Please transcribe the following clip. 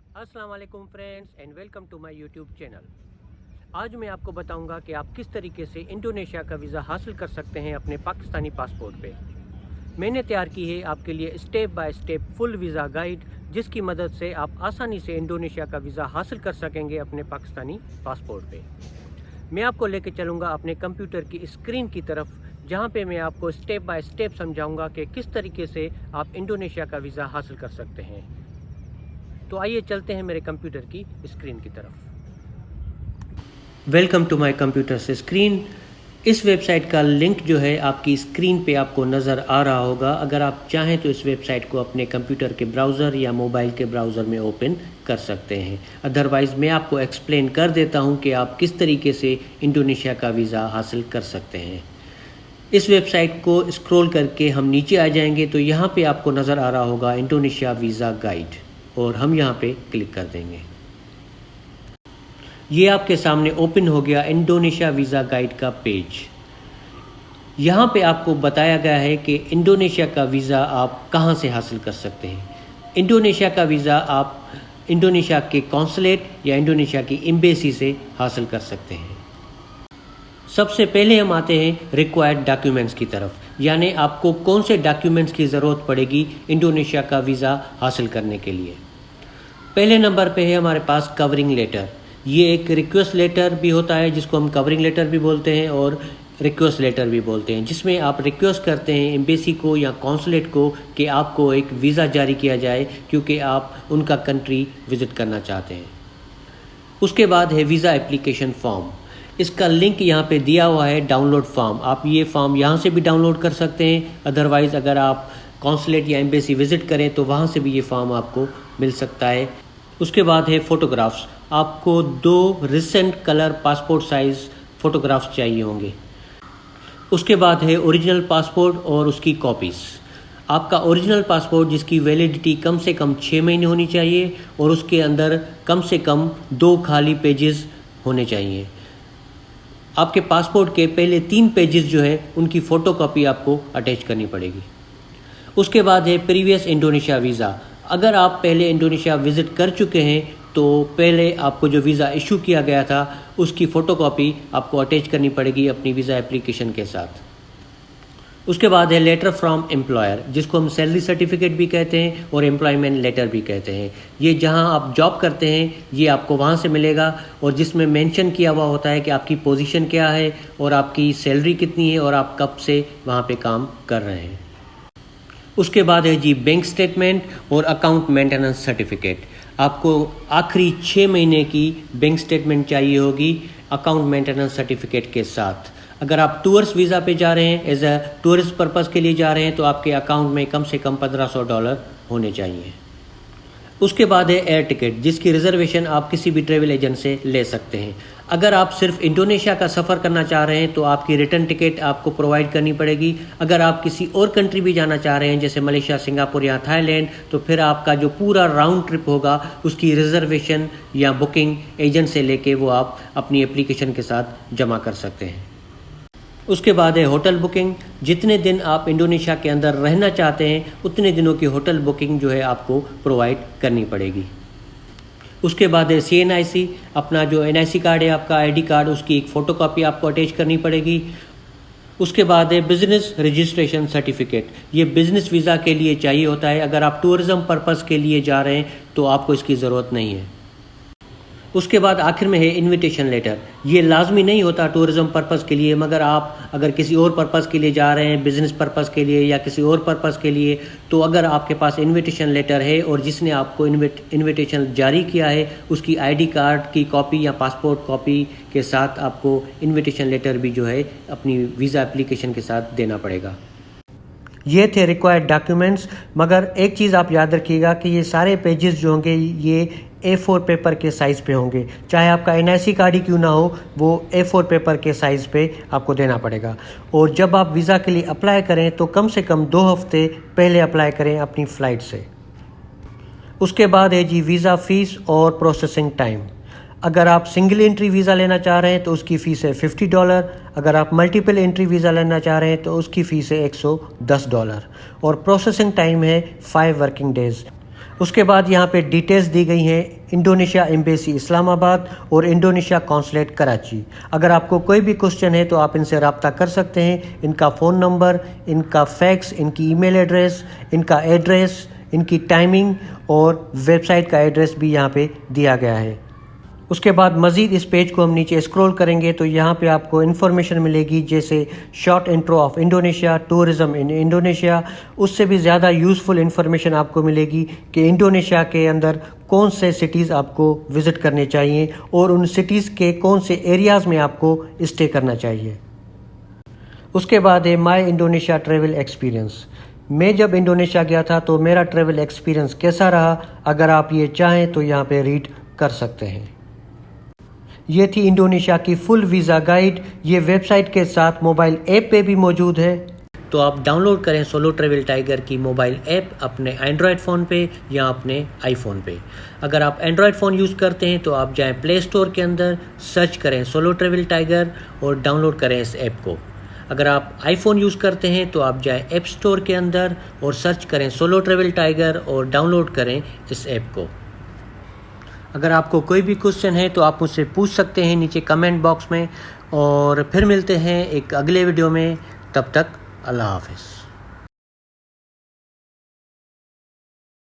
अस्सलाम वालेकुम friends and welcome to my YouTube channel. आज मैं आपको बताऊंगा कि आप किस तरीके से इंडोनेशिया का वीज़ा हासिल कर सकते हैं अपने पाकिस्तानी पासपोर्ट पे। मैंने तैयार की है आपके लिए step by step full visa guide, जिसकी मदद से आप आसानी से इंडोनेशिया का वीज़ा हासिल कर सकेंगे अपने पाकिस्तानी पासपोर्ट पे। मैं आपको लेके चलूँगा अपने कंप्यूटर की स्क्रीन की तरफ, जहाँ पे मैं आपको स्टेप बाय स्टेप समझाऊँगा कि किस तरीके से आप इंडोनेशिया का वीज़ा हासिल कर सकते हैं। तो आइए चलते हैं मेरे कंप्यूटर की स्क्रीन की तरफ। वेलकम टू माय कंप्यूटर से स्क्रीन। इस वेबसाइट का लिंक जो है आपकी स्क्रीन पे आपको नज़र आ रहा होगा। अगर आप चाहें तो इस वेबसाइट को अपने कंप्यूटर के ब्राउज़र या मोबाइल के ब्राउज़र में ओपन कर सकते हैं। अदरवाइज़ मैं आपको एक्सप्लेन कर देता हूं कि आप किस तरीके से इंडोनेशिया का वीज़ा हासिल कर सकते हैं। इस वेबसाइट को स्क्रॉल करके हम नीचे आ जाएंगे तो यहाँ पे आपको नज़र आ रहा होगा इंडोनेशिया वीज़ा गाइड, और हम यहाँ पे क्लिक कर देंगे। ये आपके सामने ओपन हो गया इंडोनेशिया वीज़ा गाइड का पेज। यहाँ पे आपको बताया गया है कि इंडोनेशिया का वीज़ा आप कहाँ से हासिल कर सकते हैं। इंडोनेशिया का वीज़ा आप इंडोनेशिया के कॉन्सुलेट या इंडोनेशिया की एम्बेसी से हासिल कर सकते हैं। सबसे पहले हम आते हैं रिक्वायर्ड डॉक्यूमेंट्स की तरफ, यानी आपको कौन से डॉक्यूमेंट्स की ज़रूरत पड़ेगी इंडोनेशिया का वीज़ा हासिल करने के लिए। पहले नंबर पे है हमारे पास कवरिंग लेटर। ये एक रिक्वेस्ट लेटर भी होता है, जिसको हम कवरिंग लेटर भी बोलते हैं और रिक्वेस्ट लेटर भी बोलते हैं, जिसमें आप रिक्वेस्ट करते हैं एम्बेसी को या कॉन्सुलेट को कि आपको एक वीज़ा जारी किया जाए, क्योंकि आप उनका कंट्री विज़िट करना चाहते हैं। उसके बाद है वीज़ा एप्लीकेशन फॉर्म। इसका लिंक यहाँ पे दिया हुआ है, डाउनलोड फॉर्म। आप ये फॉर्म यहाँ से भी डाउनलोड कर सकते हैं। अदरवाइज़ अगर आप कॉन्सुलेट या एम्बेसी विज़िट करें तो वहाँ से भी ये फॉर्म आपको मिल सकता है। उसके बाद है फ़ोटोग्राफ्स। आपको 2 recent colour passport size photographs चाहिए होंगे। उसके बाद है ओरिजिनल पासपोर्ट और उसकी कॉपीज़। आपका ओरिजिनल पासपोर्ट जिसकी वैलिडिटी कम से कम 6 महीने होनी चाहिए और उसके अंदर कम से कम 2 खाली पेजेस होने चाहिए। आपके पासपोर्ट के पहले 3 पेजेस जो है उनकी फ़ोटोकॉपी आपको अटैच करनी पड़ेगी। उसके बाद है प्रीवियस इंडोनेशिया वीज़ा। अगर आप पहले इंडोनेशिया विज़िट कर चुके हैं तो पहले आपको जो वीज़ा इशू किया गया था उसकी फ़ोटोकॉपी आपको अटैच करनी पड़ेगी अपनी वीज़ा एप्लीकेशन के साथ। उसके बाद है लेटर फ्रॉम एम्प्लॉयर, जिसको हम सैलरी सर्टिफिकेट भी कहते हैं और एम्प्लॉयमेंट लेटर भी कहते हैं। ये जहां आप जॉब करते हैं ये आपको वहां से मिलेगा, और जिसमें मेंशन किया हुआ होता है कि आपकी पोजीशन क्या है और आपकी सैलरी कितनी है और आप कब से वहां पे काम कर रहे हैं। उसके बाद है जी बैंक स्टेटमेंट और अकाउंट मेंटेनेंस सर्टिफिकेट। आपको आखिरी 6 महीने की बैंक स्टेटमेंट चाहिए होगी अकाउंट मेंटेनेंस सर्टिफिकेट के साथ। अगर आप टूरिस्ट वीज़ा पे जा रहे हैं, एज अ टूरिस्ट पर्पज़ के लिए जा रहे हैं, तो आपके अकाउंट में कम से कम $1500 होने चाहिए। उसके बाद है एयर टिकट, जिसकी रिजर्वेशन आप किसी भी ट्रैवल एजेंट से ले सकते हैं। अगर आप सिर्फ इंडोनेशिया का सफ़र करना चाह रहे हैं तो आपकी रिटर्न टिकट आपको प्रोवाइड करनी पड़ेगी। अगर आप किसी और कंट्री भी जाना चाह रहे हैं जैसे मलेशिया, सिंगापुर या थाईलैंड, तो फिर आपका जो पूरा राउंड ट्रिप होगा उसकी रिजर्वेशन या बुकिंग एजेंट से लेके वो आप अपनी एप्लीकेशन के साथ जमा कर सकते हैं। उसके बाद है होटल बुकिंग। जितने दिन आप इंडोनेशिया के अंदर रहना चाहते हैं उतने दिनों की होटल बुकिंग जो है आपको प्रोवाइड करनी पड़ेगी। उसके बाद है CNIC, अपना जो NIC कार्ड है आपका ID कार्ड, उसकी एक फ़ोटोकॉपी आपको अटैच करनी पड़ेगी। उसके बाद है बिज़नेस रजिस्ट्रेशन सर्टिफिकेट। ये बिज़नेस वीज़ा के लिए चाहिए होता है। अगर आप टूरिज़्म पर्पज़ के लिए जा रहे हैं तो आपको इसकी ज़रूरत नहीं है। उसके बाद आखिर में है इनविटेशन लेटर। ये लाजमी नहीं होता टूरिज़्म पर्पज़ के लिए, मगर आप अगर किसी और पर्पज़ के लिए जा रहे हैं, बिज़नेस पर्पज़ के लिए या किसी और पर्पज़ के लिए, तो अगर आपके पास इनविटेशन लेटर है और जिसने आपको इनविटेशन जारी किया है उसकी ID कार्ड की कॉपी या पासपोर्ट कॉपी के साथ आपको इनविटेशन लेटर भी जो है अपनी वीज़ा एप्लीकेशन के साथ देना पड़ेगा। ये थे रिक्वायर्ड डॉक्यूमेंट्स। मगर एक चीज़ आप याद रखिएगा कि ये सारे पेजेस जो होंगे ये A4 पेपर के साइज़ पे होंगे। चाहे आपका NIC कार्ड ही क्यों ना हो, वो A4 पेपर के साइज़ पे आपको देना पड़ेगा। और जब आप वीज़ा के लिए अप्लाई करें तो कम से कम 2 हफ्ते पहले अप्लाई करें अपनी फ़्लाइट से। उसके बाद है जी वीज़ा फ़ीस और प्रोसेसिंग टाइम। अगर आप सिंगल एंट्री वीज़ा लेना चाह रहे हैं तो उसकी फ़ीस है $50। अगर आप मल्टीपल एंट्री वीज़ा लेना चाह रहे हैं तो उसकी फ़ीस है $110 और प्रोसेसिंग टाइम है 5 वर्किंग डेज़। उसके बाद यहाँ पे डिटेल्स दी गई हैं इंडोनेशिया एम्बेसी इस्लामाबाद और इंडोनेशिया कॉन्सुलेट कराची। अगर आपको कोई भी क्वेश्चन है तो आप इनसे रब्ता कर सकते हैं। इनका फ़ोन नंबर, इनका फैक्स, इनकी ईमेल एड्रेस, इनका एड्रेस, इनकी टाइमिंग और वेबसाइट का एड्रेस भी यहाँ पे दिया गया है। उसके बाद मज़ीद इस पेज को हम नीचे स्क्रॉल करेंगे तो यहाँ पे आपको इन्फॉर्मेशन मिलेगी, जैसे short intro of Indonesia, tourism in Indonesia. उससे भी ज़्यादा यूज़फुल इन्फॉर्मेशन आपको मिलेगी कि इंडोनेशिया के अंदर कौन से सिटीज़ आपको विज़िट करने चाहिए और उन सिटीज़ के कौन से एरियाज़ में आपको स्टे करना चाहिए। उसके बाद है माई इंडोनेशिया ट्रैवल एक्सपीरियंस। मैं जब इंडोनेशिया गया था तो मेरा ट्रैवल एक्सपीरियंस कैसा रहा, अगर आप ये चाहें तो यहाँ पे रीड कर सकते हैं। ये थी इंडोनेशिया की फुल वीज़ा गाइड। ये वेबसाइट के साथ मोबाइल ऐप पे भी मौजूद है, तो आप डाउनलोड करें सोलो ट्रैवल टाइगर की मोबाइल ऐप अपने एंड्रॉयड फ़ोन पे या अपने आईफोन पे। अगर आप एंड्रॉयड फ़ोन यूज़ करते हैं तो आप जाएं प्ले स्टोर के अंदर, सर्च करें सोलो ट्रैवल टाइगर और डाउनलोड करें इस ऐप को। अगर आप आईफोन यूज़ करते हैं तो आप जाएं ऐप स्टोर के अंदर और सर्च करें सोलो ट्रैवल टाइगर और डाउनलोड करें इस ऐप को। अगर आपको कोई भी क्वेश्चन है तो आप मुझसे पूछ सकते हैं नीचे कमेंट बॉक्स में, और फिर मिलते हैं एक अगले वीडियो में। तब तक अल्लाह हाफ़िज़।